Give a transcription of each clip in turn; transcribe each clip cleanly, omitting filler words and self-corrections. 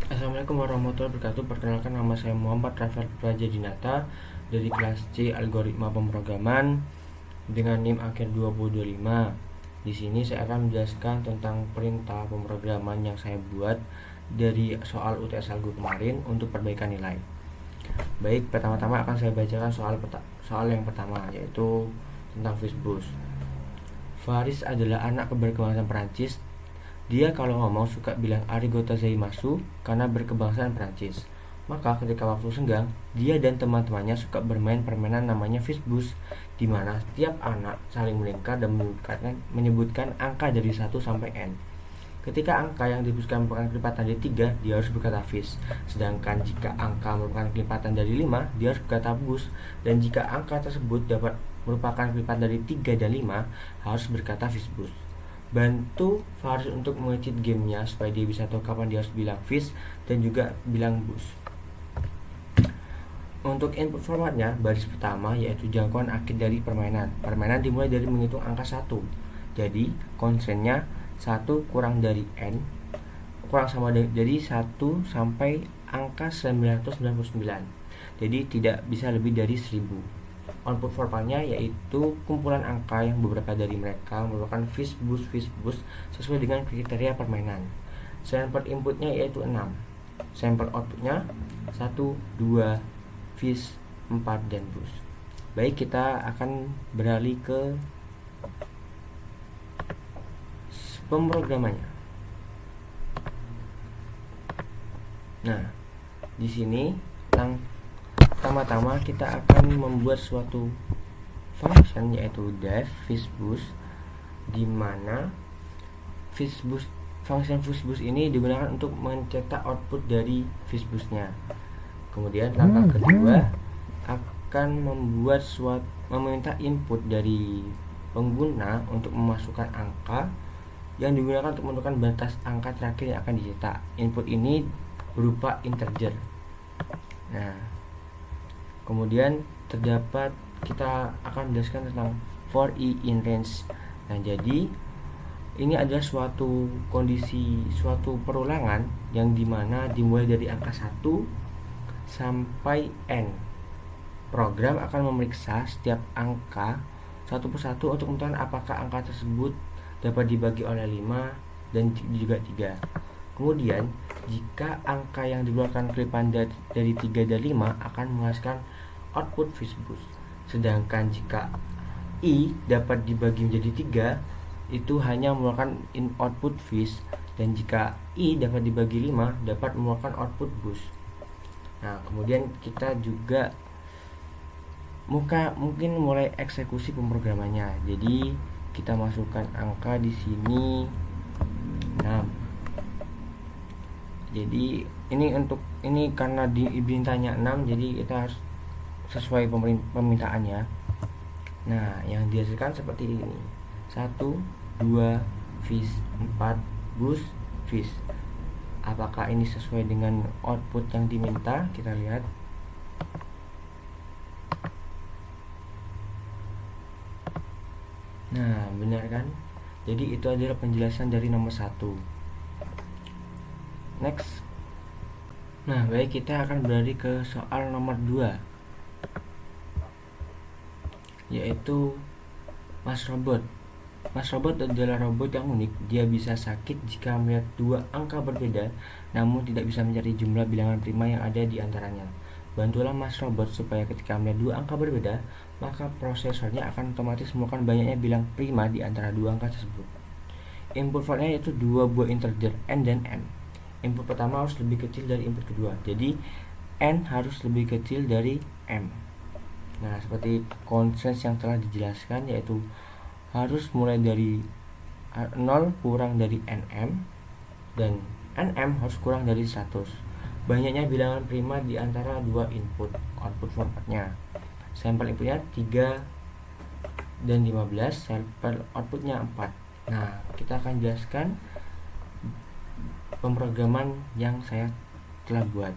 Assalamualaikum warahmatullahi wabarakatuh. Perkenalkan, nama saya Muhammad Rafael Prajadinata dari kelas C Algoritma Pemrograman dengan NIM akhir 2025. Di sini saya akan menjelaskan tentang perintah pemrograman yang saya buat dari soal UTS Algo kemarin untuk perbaikan nilai. Baik, pertama-tama akan saya bacakan soal yang pertama, yaitu tentang Fisbus. Faris adalah anak berkebangsaan Perancis. Dia kalau ngomong suka bilang arigato gozaimasu karena berkebangsaan Prancis. Maka ketika waktu senggang, dia dan teman-temannya suka bermain permainan namanya Fisbus, di mana setiap anak saling melingkar dan menyebutkan angka dari 1 sampai n. Ketika angka yang disebutkan merupakan kelipatan dari 3, dia harus berkata fis. Sedangkan jika angka merupakan kelipatan dari 5, dia harus berkata bus. Dan jika angka tersebut dapat merupakan kelipatan dari 3 dan 5, harus berkata fisbus. Bantu Faris untuk mengecit gamenya supaya dia bisa tahu kapan dia harus bilang fish dan juga bilang bus. Untuk input formatnya, baris pertama yaitu jangkauan akhir dari permainan. Permainan dimulai dari menghitung angka 1. Jadi constraint-nya 1 kurang dari n kurang sama dari 1 sampai angka 999. Jadi tidak bisa lebih dari 1000. Output formatnya yaitu kumpulan angka yang beberapa dari mereka merupakan Fisbus sesuai dengan kriteria permainan. Sampel inputnya yaitu 6. Sampel outputnya 1, 2, Fis, 4, dan bus. Baik, kita akan beralih ke pemrogramannya. Nah, di sini pertama-tama kita akan membuat suatu function yaitu def fisbus, di mana function fisbus ini digunakan untuk mencetak output dari fisbusnya. Kemudian langkah kedua akan meminta input dari pengguna untuk memasukkan angka yang digunakan untuk menentukan batas angka terakhir yang akan dicetak. Input ini berupa integer. Nah, kemudian kita akan menjelaskan tentang for i in range. Nah, jadi ini adalah suatu perulangan yang dimana dimulai dari angka 1 sampai n. Program akan memeriksa setiap angka satu persatu untuk menentukan apakah angka tersebut dapat dibagi oleh 5 dan juga 3. Kemudian jika angka yang dikeluarkan kelipatan dari 3 dan 5 akan menghasilkan output fisbus. Sedangkan jika i dapat dibagi menjadi 3, itu hanya mengeluarkan output fis, dan jika i dapat dibagi 5 dapat mengeluarkan output bus. Nah, kemudian kita juga mungkin mulai eksekusi pemrogramannya. Jadi kita masukkan angka di sini 6. Jadi ini karena dimintanya 6, jadi kita harus sesuai permintaannya. Nah, yang dihasilkan seperti ini: 1, 2, fis, 4, bus, fis. Apakah ini sesuai dengan output yang diminta? Kita lihat. Nah, benar kan? Jadi itu adalah penjelasan dari nomor 1. Next. Nah, baik, kita akan beralih ke soal nomor 2, yaitu Mas Robot. Mas Robot adalah robot yang unik. Dia bisa sakit jika melihat 2 angka berbeda, namun tidak bisa mencari jumlah bilangan prima yang ada di antaranya. Bantulah Mas Robot supaya ketika melihat 2 angka berbeda, maka prosesornya akan otomatis menemukan banyaknya bilang prima di antara 2 angka tersebut. Input formatnya yaitu 2 buah integer n dan m. Input pertama harus lebih kecil dari input kedua. Jadi n harus lebih kecil dari m. Nah, seperti constraint yang telah dijelaskan, yaitu harus mulai dari 0 kurang dari nm, dan nm harus kurang dari 100. Banyaknya bilangan prima di antara 2 input. Output formatnya, sampel inputnya 3 dan 15, sampel outputnya 4. Nah, kita akan jelaskan pemrograman yang saya telah buat.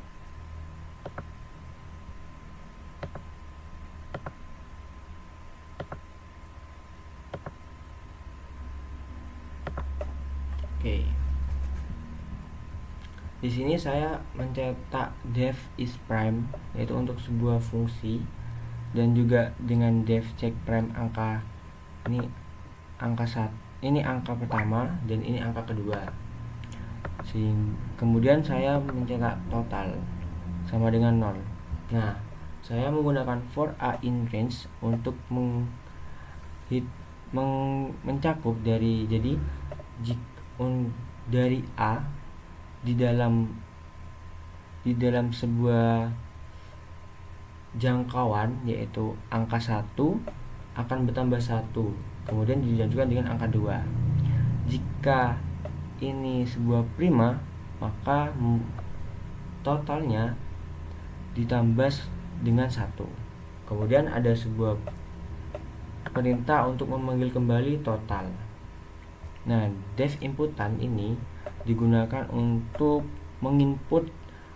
Oke. Di sini saya mencetak def is prime, yaitu untuk sebuah fungsi, dan juga dengan def check prime angka ini angka ini angka pertama dan ini angka kedua. Kemudian saya mencetak total sama dengan 0. Nah, saya menggunakan for a in range untuk mencakup dari dari A di dalam sebuah jangkauan, yaitu angka 1 akan bertambah 1, kemudian dilanjutkan dengan angka 2. Jika ini sebuah prima, maka totalnya ditambah dengan 1. Kemudian ada sebuah perintah untuk memanggil kembali total. Nah, def inputan ini digunakan untuk menginput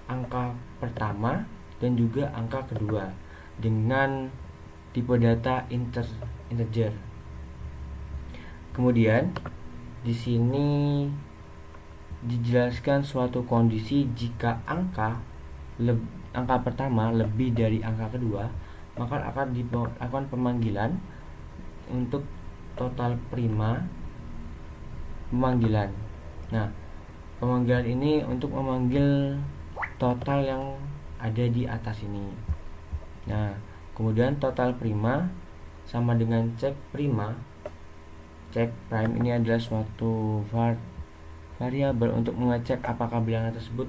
angka pertama dan juga angka kedua dengan tipe data integer. Kemudian di sini dijelaskan suatu kondisi jika angka pertama lebih dari angka kedua, maka akan dilakukan pemanggilan untuk total prima pemanggilan. Nah, pemanggilan ini untuk memanggil total yang ada di atas ini. Nah, kemudian total prima sama dengan cek prima. Cek prime ini adalah suatu variabel untuk mengecek apakah bilangan tersebut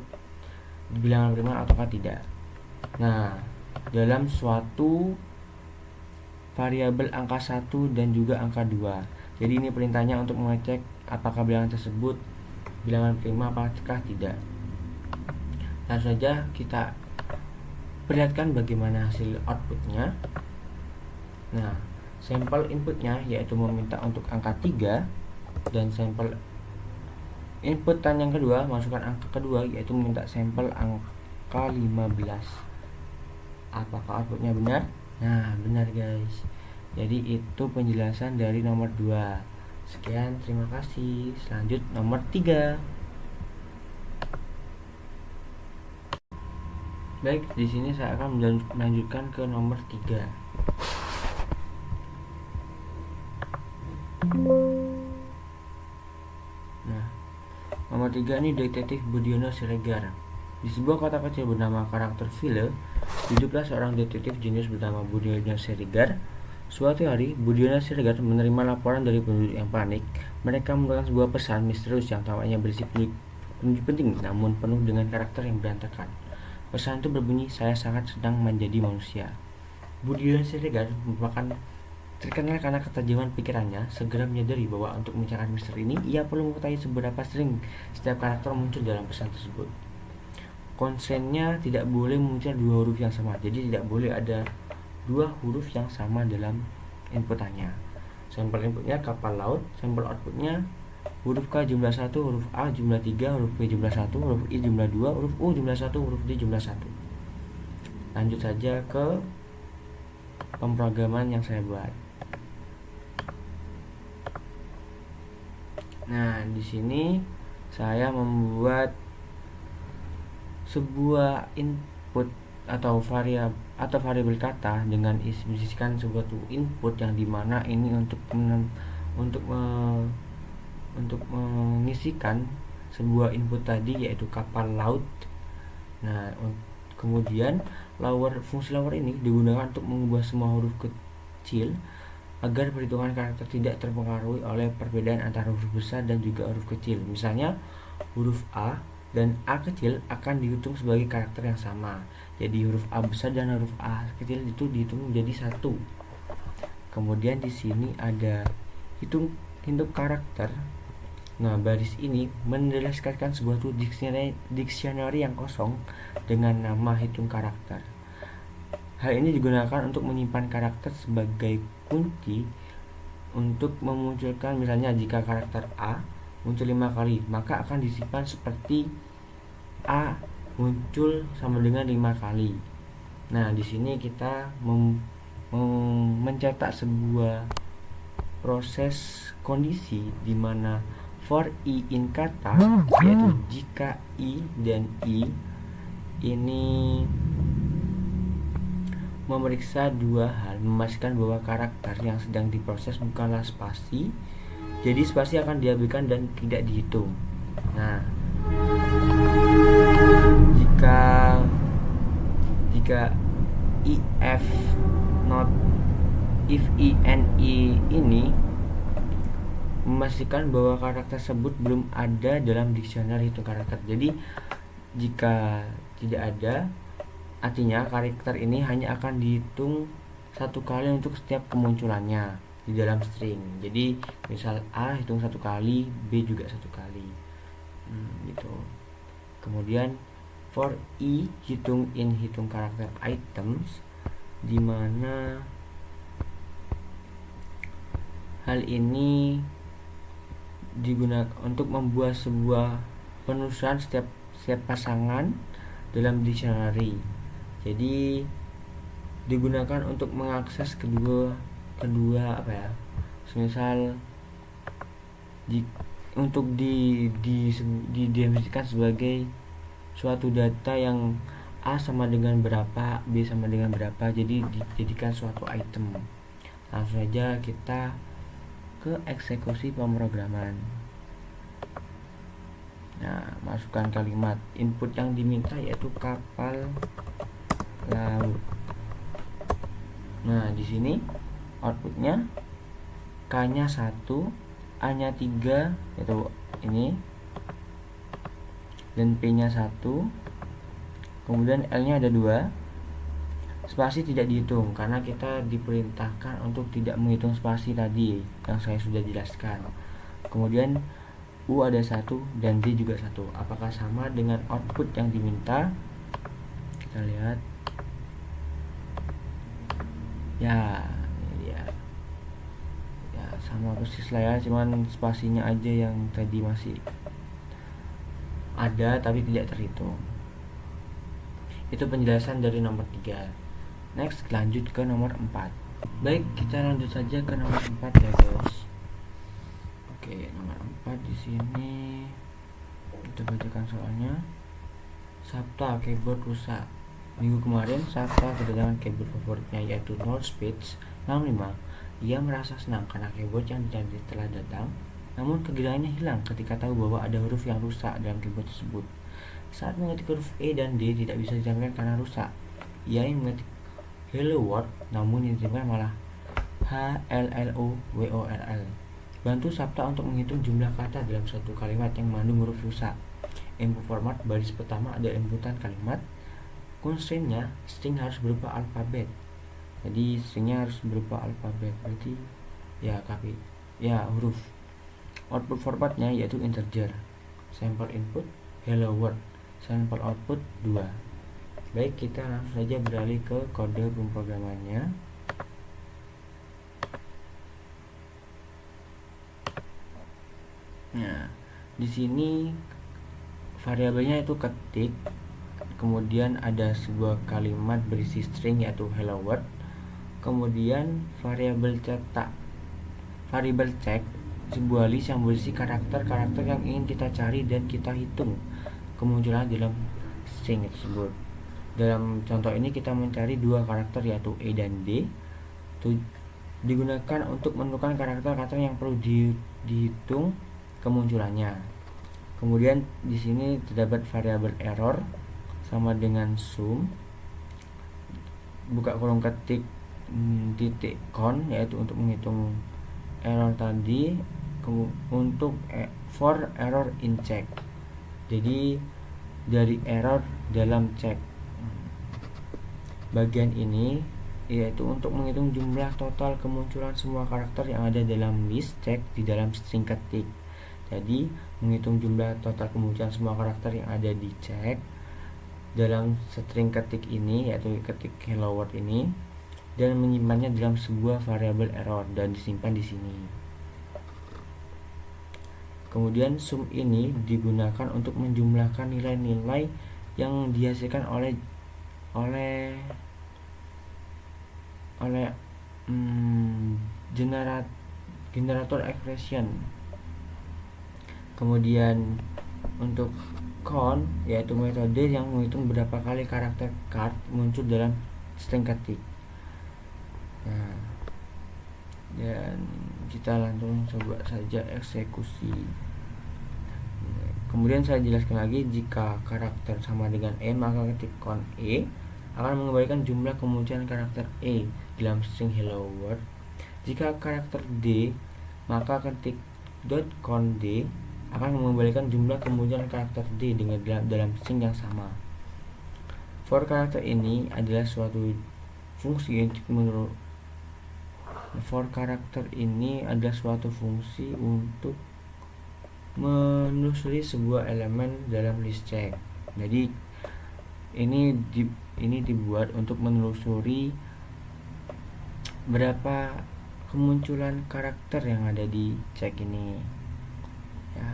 bilangan prima ataukah tidak. Nah, dalam suatu variabel angka 1 dan juga angka 2. Jadi ini perintahnya untuk mengecek apakah bilangan tersebut bilangan prima apakah tidak. Langsung saja kita perlihatkan bagaimana hasil outputnya. Nah, sampel inputnya yaitu meminta untuk angka 3, dan sampel inputan yang kedua masukkan angka kedua yaitu meminta sampel angka 15. Apakah outputnya benar? Nah, benar guys. Jadi itu penjelasan dari nomor 2. Sekian, terima kasih. Selanjut nomor 3. Baik, di sini saya akan melanjutkan ke nomor 3. Nah, nomor 3 ini detektif Budiono Siregar. Di sebuah kota kecil bernama Karakter Ville, hiduplah seorang detektif jenius bernama Budiono Siregar. Suatu hari, Budiono Siregar menerima laporan dari penduduk yang panik. Mereka menemukan sebuah pesan misterius yang tampaknya berisi petunjuk penting, namun penuh dengan karakter yang berantakan. Pesan itu berbunyi, "Saya sangat sedang menjadi manusia." Budiono Siregar merupakan terkenal karena ketajaman pikirannya. Segera menyadari bahwa untuk memecahkan misteri ini, ia perlu mengetahui seberapa sering setiap karakter muncul dalam pesan tersebut. Konsennya tidak boleh muncul 2 huruf yang sama, jadi tidak boleh ada 2 huruf yang sama dalam inputannya. Sampel inputnya kapal laut, sampel outputnya huruf K jumlah 1, huruf A jumlah 3, huruf P jumlah 1, huruf I jumlah 2, huruf U jumlah 1, huruf D jumlah 1. Lanjut saja ke pemrograman yang saya buat. Nah, di sini saya membuat sebuah input atau variabel kata dengan berisikan sebuah input yang dimana ini untuk mengisikan sebuah input tadi yaitu kapal laut. Nah, kemudian fungsi lower ini digunakan untuk mengubah semua huruf kecil agar perhitungan karakter tidak terpengaruhi oleh perbedaan antara huruf besar dan juga huruf kecil. Misalnya huruf A dan A kecil akan dihitung sebagai karakter yang sama. Jadi huruf A besar dan huruf A kecil itu dihitung menjadi 1. Kemudian di sini ada hitung karakter. Nah, baris ini menjelaskan sebuah dictionary yang kosong dengan nama hitung karakter. Hal ini digunakan untuk menyimpan karakter sebagai kunci untuk memunculkan, misalnya jika karakter A muncul 5 kali, maka akan disimpan seperti A muncul sama dengan 5 kali. Nah, di sini kita mencetak sebuah proses kondisi di mana for i in kata, yaitu jika i dan i ini memeriksa dua hal, memastikan bahwa karakter yang sedang diproses bukanlah spasi, jadi spasi akan diabaikan dan tidak dihitung. Nah, jika if not if i and i ini memastikan bahwa karakter tersebut belum ada dalam dictionary hitung karakter. Jadi jika tidak ada, artinya karakter ini hanya akan dihitung satu kali untuk setiap kemunculannya di dalam string. Jadi misal A hitung satu kali, B juga satu kali, gitu. Kemudian for i hitung karakter items, dimana hal ini digunakan untuk membuat sebuah penelusuran setiap pasangan dalam dictionary. Jadi digunakan untuk mengakses kedua apa ya, misal untuk didefinisikan sebagai suatu data yang A sama dengan berapa, B sama dengan berapa, jadi dijadikan suatu item. Langsung saja kita ke eksekusi pemrograman. Nah, masukkan kalimat. Input yang diminta yaitu kapal laut. Nah, di sini outputnya K-nya 1, A-nya 3, yaitu ini, dan P-nya 1. Kemudian L-nya ada 2. Spasi tidak dihitung karena kita diperintahkan untuk tidak menghitung spasi tadi yang saya sudah jelaskan. Kemudian U ada 1 dan D juga 1. Apakah sama dengan output yang diminta? Kita lihat. Ya, ini dia. Ya, sama persis lah ya, cuman spasinya aja yang tadi masih ada tapi tidak terhitung. Itu penjelasan dari nomor 3. Next, lanjut ke nomor 4. Baik, kita lanjut saja ke nomor 4 ya guys. Oke, nomor 4 di sini kita bacakan soalnya. Sabta keyboard rusak. Minggu kemarin Sabta kedatangan keyboard favoritnya yaitu Northpeak 65. Ia merasa senang karena keyboard yang dicari telah datang, namun kegembiraannya hilang ketika tahu bahwa ada huruf yang rusak dalam keyboard tersebut. Saat mengetik huruf E dan D tidak bisa ditampilkan karena rusak. Ia ingin mengetik Hello World, namun yang ditemukan malah HLLOWORL. Bantu Sabta untuk menghitung jumlah kata dalam satu kalimat yang mengandung huruf rusak. Input format baris pertama ada inputan kalimat. Constraint-nya string harus berupa alfabet. Jadi stringnya harus berupa alfabet, berarti ya huruf. Output formatnya yaitu integer. Sample input hello world, sample output 2. Baik, kita langsung saja beralih ke kode pemrogramannya. Nah, di sini variabelnya itu ketik, kemudian ada sebuah kalimat berisi string yaitu hello world, kemudian variabel check sebuah list yang berisi karakter-karakter yang ingin kita cari dan kita hitung kemunculan dalam string tersebut. Dalam contoh ini kita mencari dua karakter yaitu E dan D. Itu digunakan untuk menentukan karakter-karakter yang perlu dihitung kemunculannya. Kemudian di sini terdapat variabel error sama dengan sum. Buka kolom ketik titik count yaitu untuk menghitung error tadi, untuk for error in check. Jadi dari error dalam check. Bagian ini yaitu untuk menghitung jumlah total kemunculan semua karakter yang ada dalam list check di dalam string ketik. Jadi menghitung jumlah total kemunculan semua karakter yang ada di check dalam string ketik ini, yaitu ketik hello world ini, dan menyimpannya dalam sebuah variabel error dan disimpan di sini. Kemudian sum ini digunakan untuk menjumlahkan nilai-nilai yang dihasilkan oleh generator expression. Kemudian untuk count yaitu metode yang menghitung berapa kali karakter card muncul dalam string ketik. Nah, dan kita langsung coba saja eksekusi. Kemudian saya jelaskan lagi, jika karakter sama dengan E maka ketik count E akan mengembalikan jumlah kemunculan karakter E dalam string hello world. Jika karakter D maka ketik .count D akan mengembalikan jumlah kemunculan karakter D dengan dalam string yang sama. For karakter ini adalah suatu fungsi untuk menelusuri sebuah elemen dalam list check. Jadi ini dibuat untuk menelusuri berapa kemunculan karakter yang ada di check ini. Ya,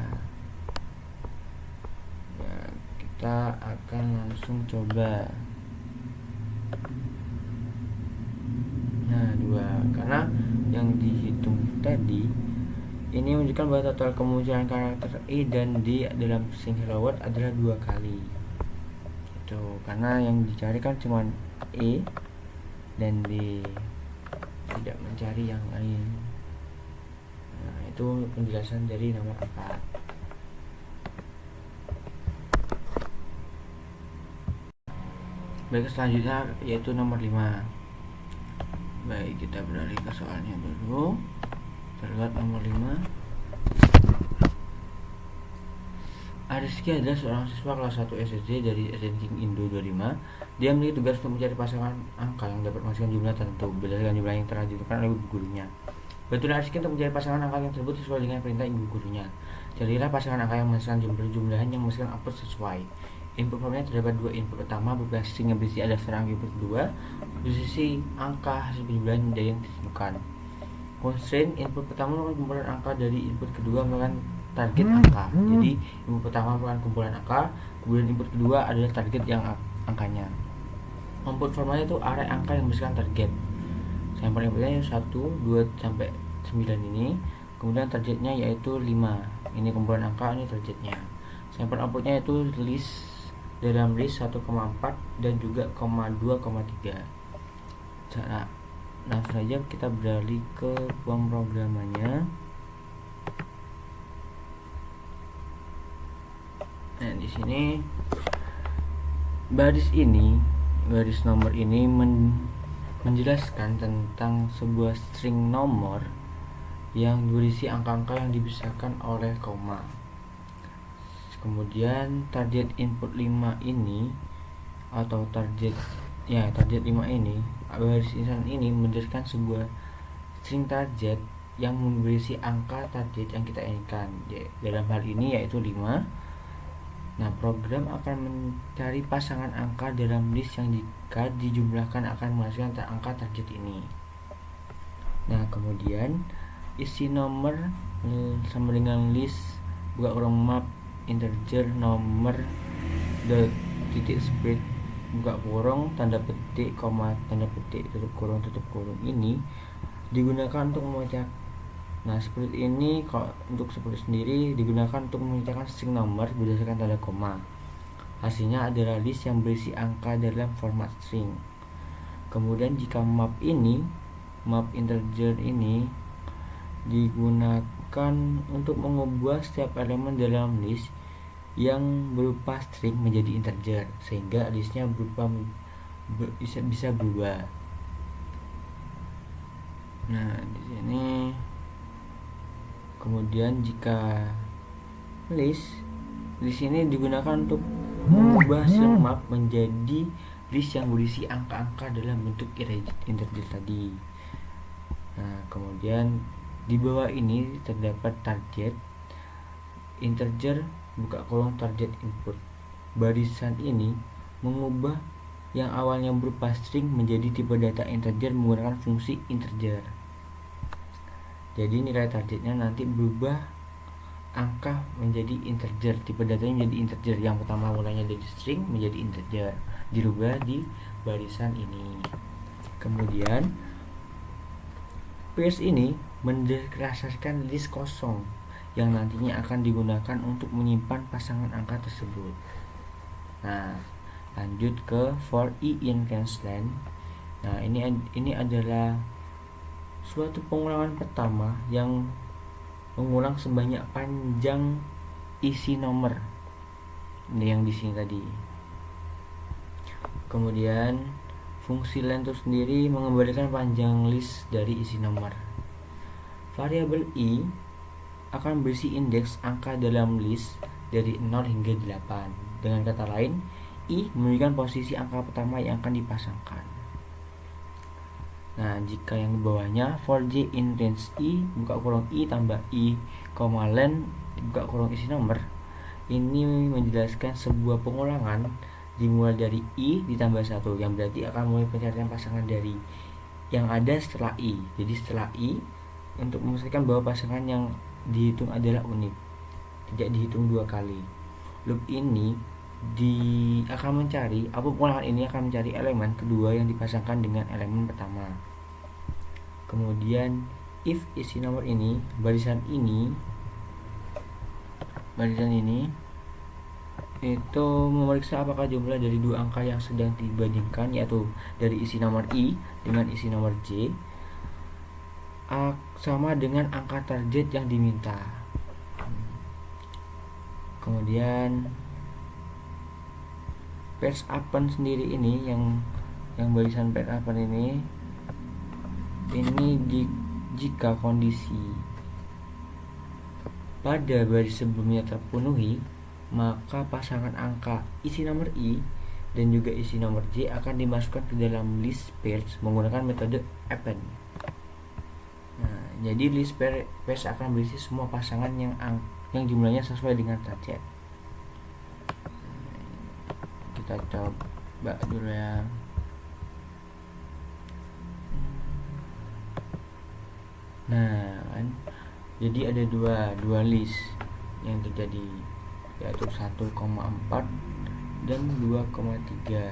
kita akan langsung coba. Nah, 2 karena yang dihitung tadi ini menunjukkan bahwa total kemunculan karakter E dan D dalam string hello world adalah 2 kali. Itu karena yang dicari kan cuma E dan D, tidak mencari yang lain. Nah, itu penjelasan dari nomor 4. Baik, selanjutnya yaitu nomor 5. Baik, kita beralih ke soalnya dulu. Terlihat nomor 5. Ariski adalah seorang siswa kelas 1 SD dari SDN King Indo 25. Dia memiliki tugas untuk mencari pasangan angka yang dapat menghasilkan jumlah tertentu berdasarkan jumlah yang telah ditentukan oleh ibu gurunya. Bantulah Ariski untuk mencari pasangan angka yang tersebut sesuai dengan perintah ibu gurunya. Carilah pasangan angka yang menghasilkan jumlahan yang menghasilkan output sesuai. Input formnya terdapat 2 input. Pertama berupa string yang berisi ada serang, input kedua berisi angka hasil penjumlahan dari yang ditentukan. Constraint input pertama merupakan kumpulan angka dari input kedua merupakan target angka. Jadi input pertama merupakan kumpulan angka, kemudian input kedua adalah target yang angkanya. Output formanya itu array angka yang berdasarkan target. Sampel inputnya 1, 2 sampai 9 ini. Kemudian targetnya yaitu 5. Ini kumpulan angka, ini targetnya. Sampel outputnya itu list dalam list 1,4 dan juga 2,3. Nah, langsung saja kita beralih ke pemrogramannya. Nah, di sini baris nomor ini menjelaskan tentang sebuah string nomor yang berisi angka-angka yang dipisahkan oleh koma. Kemudian target input 5 ini atau target 5 ini, baris ini menjelaskan sebuah string target yang berisi angka target yang kita inginkan. Dalam hal ini yaitu 5. Nah, program akan mencari pasangan angka dalam list yang jika dijumlahkan akan menghasilkan angka target ini. Nah, kemudian isi nomor sama dengan list buka kurung map integer nomor titik split buka kurung tanda petik koma tanda petik tutup kurung ini digunakan untuk memecah. Nah, seperti ini. Kalau untuk seperti sendiri digunakan untuk memecahkan string nomor berdasarkan tanda koma. Hasilnya adalah list yang berisi angka dalam format string. Kemudian jika map integer ini digunakan untuk mengubah setiap elemen dalam list yang berupa string menjadi integer, sehingga listnya bisa berubah. Nah, di sini kemudian jika list ini digunakan untuk mengubah hasil map menjadi list yang berisi angka-angka dalam bentuk integer tadi. Nah, kemudian di bawah ini terdapat target integer buka kolom target input. Barisan ini mengubah yang awalnya berupa string menjadi tipe data integer menggunakan fungsi integer. Jadi nilai targetnya nanti berubah angka menjadi integer, tipe datanya menjadi integer. Yang pertama mulanya dari string menjadi integer, dirubah di barisan ini. Kemudian Pierce ini mendeklarasikan list kosong yang nantinya akan digunakan untuk menyimpan pasangan angka tersebut. Nah, lanjut ke for i in rangeland. Nah, ini adalah suatu pengulangan pertama yang mengulang sebanyak panjang isi nomor yang di sini tadi. Kemudian fungsi len itu sendiri mengembalikan panjang list dari isi nomor. Variabel i akan berisi indeks angka dalam list dari 0 hingga 8. Dengan kata lain, i menunjukkan posisi angka pertama yang akan dipasangkan. Nah, jika yang di bawahnya for j in range i buka kurung i tambah i, len buka kurung isi nomor, ini menjelaskan sebuah pengulangan dimulai dari i ditambah 1, yang berarti akan mulai pencarian pasangan dari yang ada setelah i. Jadi setelah i, untuk memastikan bahwa pasangan yang dihitung adalah unik, tidak dihitung 2 kali. Loop ini pengulangan ini akan mencari elemen kedua yang dipasangkan dengan elemen pertama. Kemudian if isi nomor ini, barisan ini itu memeriksa apakah jumlah dari 2 angka yang sedang dibandingkan, yaitu dari isi nomor i dengan isi nomor j, sama dengan angka target yang diminta. Kemudian pairs open sendiri ini, yang barisan pairs open ini jika kondisi pada baris sebelumnya terpenuhi, maka pasangan angka isi nomor i dan juga isi nomor j akan dimasukkan ke dalam list pairs menggunakan metode append. Nah, jadi list pairs akan berisi semua pasangan yang jumlahnya sesuai dengan target. Kita coba dulu ya. Nah, kan jadi ada dua list yang terjadi, yaitu 1,4 dan 2,3.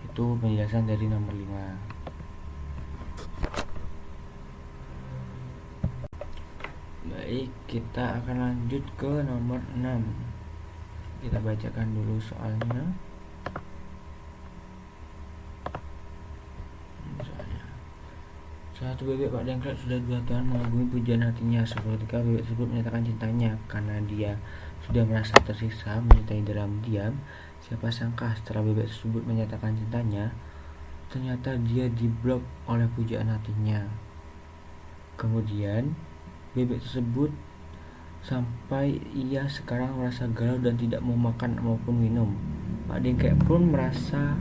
Itu penjelasan dari nomor 5. Baik, kita akan lanjut ke nomor 6. Kita bacakan dulu soalnya. Satu bebek Pak Dengklek sudah 2 tahun mengagumi pujian hatinya. Suatu ketika bebek tersebut menyatakan cintanya. Karena dia sudah merasa tersiksa mencintai dalam diam, siapa sangka setelah bebek tersebut menyatakan cintanya, ternyata dia diblok oleh pujian hatinya. Kemudian bebek tersebut sampai ia sekarang merasa galau dan tidak mau makan maupun minum. Pak Dengklek pun merasa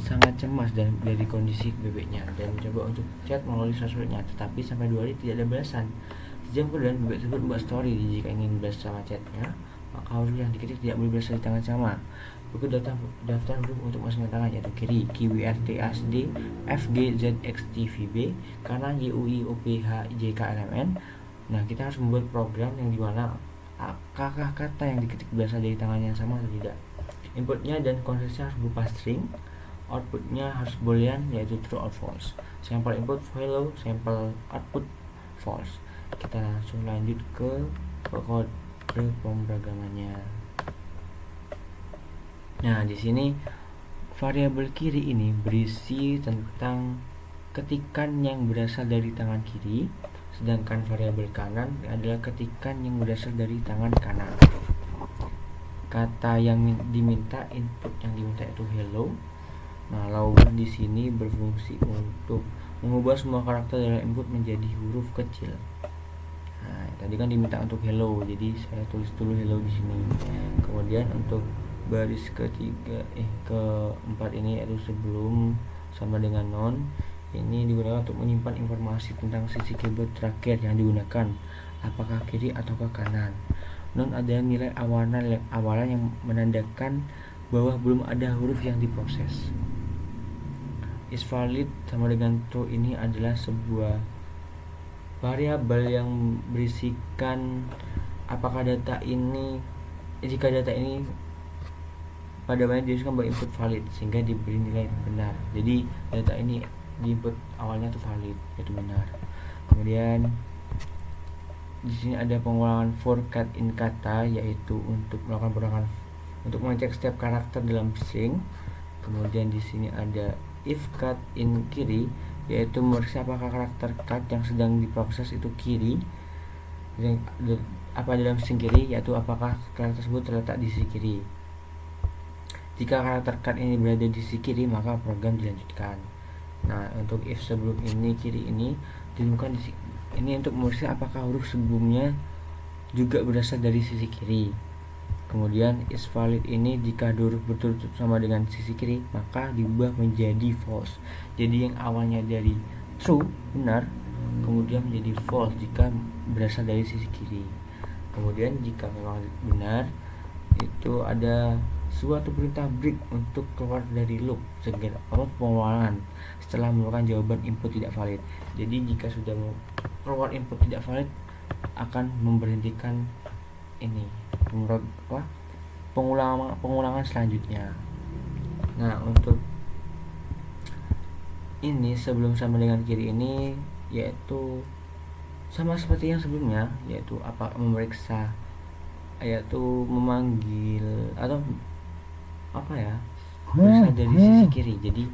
sangat cemas dari kondisi bebeknya dan mencoba untuk chat melalui sosmednya, tetapi sampai 2 hari tidak ada balasan. Sejam kemudian bebek tersebut membuat story. Jika ingin balas sama chatnya, maka huruf yang diketik tidak boleh berasal di tangan sama. Buku daftar huruf untuk masing-masing tangan, yaitu kiri QWRTASD FGZXTVB, kanan YUIOPHJKLMN. Nah, kita harus membuat program yang dimana kata yang diketik berasal dari tangan yang sama atau tidak. Inputnya dan konteksnya harus berupa string. Outputnya harus boolean, yaitu true or false. Sampel input hello, sampel output false. Kita langsung lanjut ke kode pemrogramannya. Nah, di sini variabel kiri ini berisi tentang ketikan yang berasal dari tangan kiri, sedangkan variabel kanan adalah ketikan yang berasal dari tangan kanan. Kata yang diminta, input yang diminta itu hello. Nah, lawan di sini berfungsi untuk mengubah semua karakter dalam input menjadi huruf kecil. Nah, tadi kan diminta untuk hello, jadi saya tulis dulu hello di sini. Kemudian untuk baris keempat ini, yaitu sebelum sama dengan non, ini digunakan untuk menyimpan informasi tentang sisi keyboard terakhir yang digunakan, apakah kiri ataukah kanan. Non adalah nilai awalan yang menandakan bahwa belum ada huruf yang diproses. Is valid sama dengan true ini adalah sebuah variabel yang berisikan apakah jika data ini pada banyak diisikan bahwa input valid sehingga diberi nilai benar. Jadi data ini di input awalnya itu valid, yaitu benar. Kemudian di sini ada pengulangan for cut in kata, yaitu untuk melakukan pengulangan untuk mengecek setiap karakter dalam string. Kemudian di sini ada if cut in kiri, yaitu memeriksa apakah karakter cut yang sedang diproses itu kiri, apa dalam string kiri, yaitu apakah karakter tersebut terletak di sisi kiri. Jika karakter cut ini berada di sisi kiri, maka program dilanjutkan. Nah, untuk if sebelum ini kiri ini ditemukan di ini untuk memeriksa apakah huruf sebelumnya juga berasal dari sisi kiri. Kemudian is valid ini jika huruf berturut-turut sama dengan sisi kiri, maka diubah menjadi false. Jadi yang awalnya dari true, benar, kemudian menjadi false jika berasal dari sisi kiri. Kemudian jika memang benar, itu ada suatu perintah break untuk keluar dari loop segera pengulangan setelah menemukan jawaban input tidak valid. Jadi jika sudah keluar input tidak valid, akan memberhentikan ini pengulangan selanjutnya. Nah, untuk ini sebelum sama dengan kiri ini, yaitu sama seperti yang sebelumnya, yaitu memeriksa, yaitu memanggil atau berasal dari sisi kiri. Jadi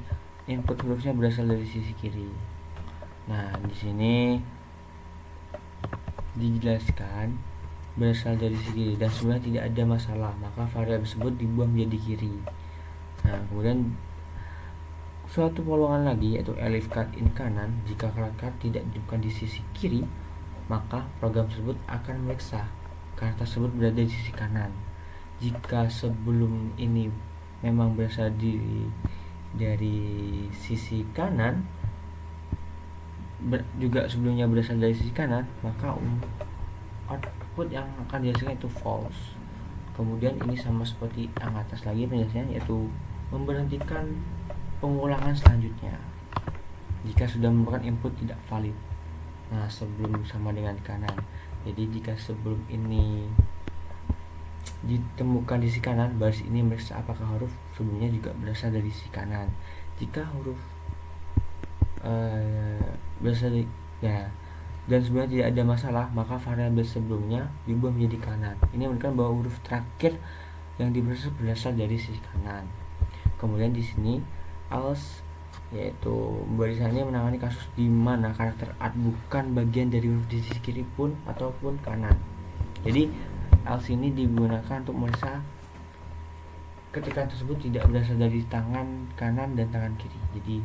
input hurufnya berasal dari sisi kiri. Nah, di sini dijelaskan berasal dari sisi kiri dan sebenarnya tidak ada masalah, maka variabel tersebut dibuang menjadi kiri. Nah, kemudian suatu pengulangan lagi, yaitu elif cut in kanan. Jika karakter tidak ditemukan di sisi kiri, maka program tersebut akan memeriksa karakter tersebut berada di sisi kanan. Jika sebelum ini memang berasal dari sisi kanan, juga sebelumnya berasal dari sisi kanan, maka output yang akan dihasilkan itu false. Kemudian ini sama seperti yang atas lagi penjelasannya, yaitu memberhentikan pengulangan selanjutnya jika sudah menemukan input tidak valid. Nah, sebelum sama dengan kanan. Jadi jika sebelum ini ditemukan di sisi kanan, baris ini meriksa apakah huruf sebelumnya juga berasal dari sisi kanan. Jika huruf berasal dari dan sebenarnya tidak ada masalah, maka variabel sebelumnya diubah menjadi kanan. Ini menunjukkan bahwa huruf terakhir yang diproses berasal dari sisi kanan. Kemudian di sini else, yaitu barisannya menangani kasus di mana karakter art bukan bagian dari huruf di sisi kiri pun ataupun kanan. Jadi else ini digunakan untuk memeriksa ketika tersebut tidak berasal dari tangan kanan dan tangan kiri. Jadi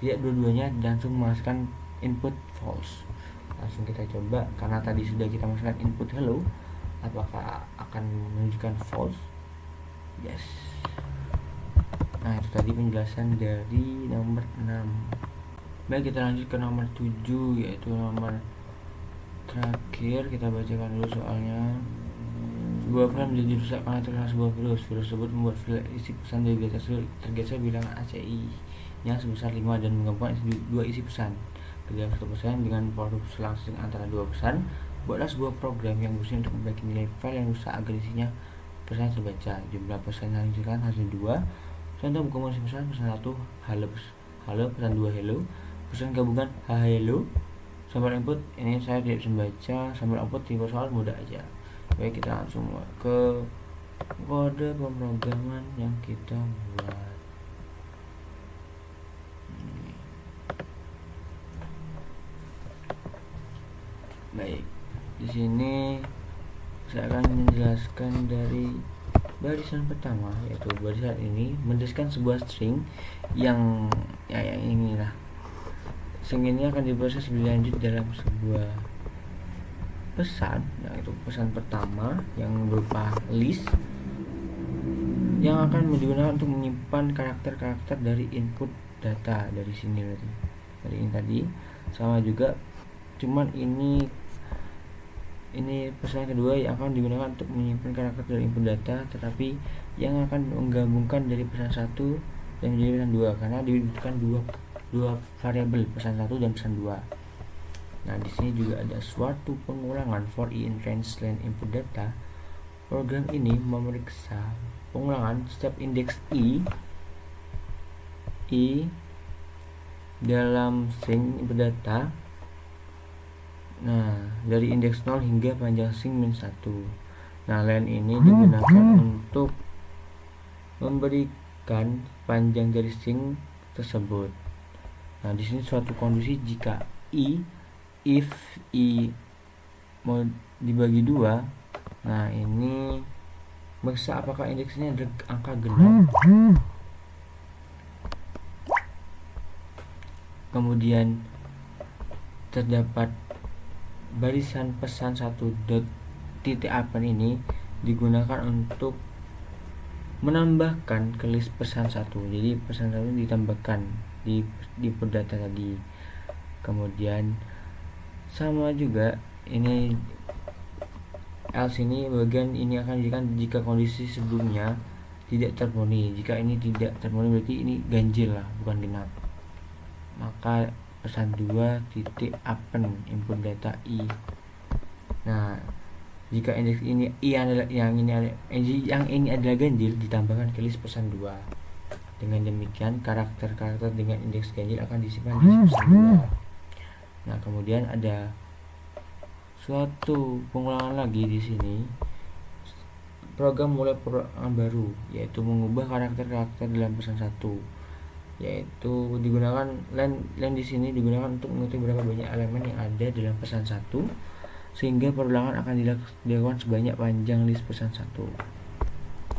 tidak dua-duanya langsung menghasilkan input false. Langsung kita coba, karena tadi sudah kita masukkan input hello, apakah akan menunjukkan false? Yes. Nah, itu tadi penjelasan dari nomor 6. Baik, kita lanjut ke nomor 7, yaitu nomor terakhir. Kita bacakan dulu soalnya. Sebuah file menjadi rusak karena terkena sebuah virus. Virus tersebut membuat file isi pesan dari data tergeser bilangan ACI nya sebesar 5 dan menggabungkan dua isi pesan ke dalam satu pesan dengan pola selang antara dua pesan. Buatlah sebuah program yang berusaha untuk memperbaiki nilai file yang rusak agar isinya pesan terbaca. Jumlah pesan yang dihasilkan hasil 2. Contoh buku pesan 1 halo, pesan 2 hello, pesan gabungan hello. Sampel input ini saya tidak bisa membaca, sampel output tipe soal mudah aja. Baik, kita langsung ke kode pemrograman yang kita buat. Baik, di sini saya akan menjelaskan dari barisan pertama, yaitu barisan ini menuliskan sebuah string yang inilah. String ini akan diproses lebih lanjut dalam sebuah pesan, yaitu pesan pertama yang berupa list yang akan digunakan untuk menyimpan karakter-karakter dari input data dari sini dari ini tadi. Sama juga, cuman ini pesan kedua yang akan digunakan untuk menyimpan karakter dari input data, tetapi yang akan menggabungkan dari pesan 1 dan menjadi pesan 2 karena dibutuhkan dua variabel, pesan 1 dan pesan 2. Nah, di sini juga ada suatu pengulangan for i in range line input data. Program ini memeriksa pengulangan setiap indeks i dalam string input data Nah, dari indeks 0 hingga panjang string min 1. Nah, len ini digunakan untuk memberikan panjang dari string tersebut. Nah, di sini suatu kondisi jika if i mau dibagi 2. Nah, ini meriksa apakah indeksnya ada angka genap. Kemudian terdapat barisan pesan 1 titik apa ini digunakan untuk menambahkan ke list pesan 1. Jadi pesan 1 ditambahkan di input data tadi. Kemudian sama juga ini else ini bagian ini akan dijadikan jika kondisi sebelumnya tidak terpenuhi. Jika ini tidak terpenuhi berarti ini ganjil lah, bukan genap. Maka pesan 2 titik append input data i. Nah, jika indeks ini i adalah yang ini adalah ganjil, ditambahkan ke list pesan 2. Dengan demikian karakter-karakter dengan indeks ganjil akan disimpan di list pesan 2. Nah, kemudian ada suatu pengulangan lagi di sini. Program mulai program baru, yaitu mengubah karakter-karakter dalam pesan 1. Yaitu digunakan len di sini digunakan untuk mengetahui berapa banyak elemen yang ada dalam pesan 1, sehingga perulangan akan dilakukan sebanyak panjang list pesan 1.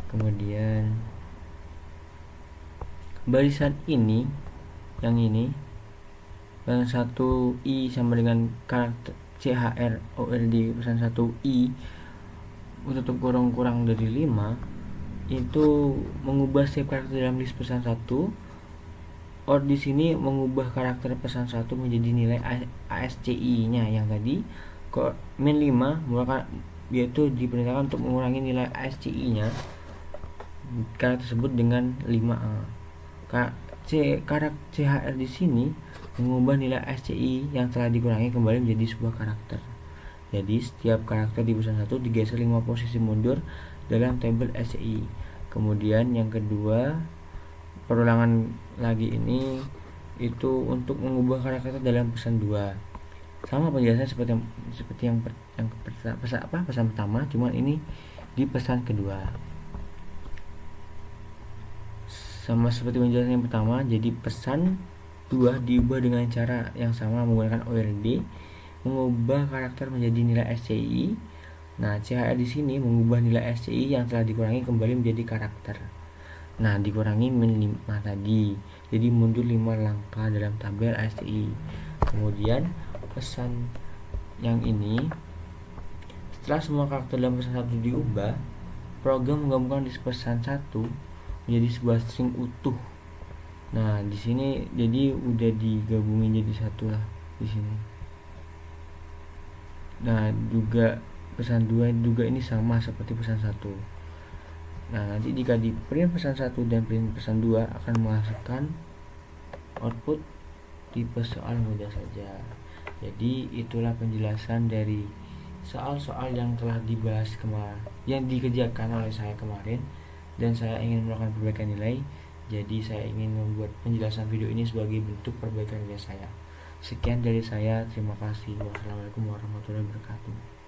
Kemudian barisan ini, yang ini pesan 1 i sama dengan karakter CHR OLD pesan 1 i tutup kurang dari 5 itu mengubah setiap karakter dalam list pesan 1. Or di sini mengubah karakter pesan 1 menjadi nilai ASCII-nya yang tadi min 5, maka yaitu diperintahkan untuk mengurangi nilai ASCII-nya karakter tersebut dengan 5A. Karakter CHR di sini mengubah nilai ASCII yang telah dikurangi kembali menjadi sebuah karakter. Jadi setiap karakter di pesan 1 digeser 5 posisi mundur dalam tabel ASCII. Kemudian yang kedua, perulangan lagi ini itu untuk mengubah karakter dalam pesan 2. Sama penjelasan seperti yang pesan pertama, cuman ini di pesan kedua. Sama seperti penjelasan yang pertama, jadi pesan 2 diubah dengan cara yang sama menggunakan ORD, mengubah karakter menjadi nilai SCI. Nah, CHR di sini mengubah nilai SCI yang telah dikurangi kembali menjadi karakter. Nah, dikurangi min 5 tadi, jadi mundur 5 langkah dalam tabel SCI. Kemudian pesan yang ini, setelah semua karakter dalam pesan 1 diubah, program menggabungkan list pesan 1 menjadi sebuah string utuh. Nah, di sini jadi udah digabungin jadi satu lah di sini. Nah, juga pesan 2 juga ini sama seperti pesan 1. Nah, nanti jika di print pesan 1 dan print pesan 2 akan menghasilkan output tipe soal mudah saja. Jadi itulah penjelasan dari soal-soal yang telah dibahas kemarin, yang dikerjakan oleh saya kemarin, dan saya ingin melakukan perbaikan nilai. Jadi saya ingin membuat penjelasan video ini sebagai bentuk perbaikan nilai saya. Sekian dari saya, terima kasih. Wassalamualaikum warahmatullahi wabarakatuh.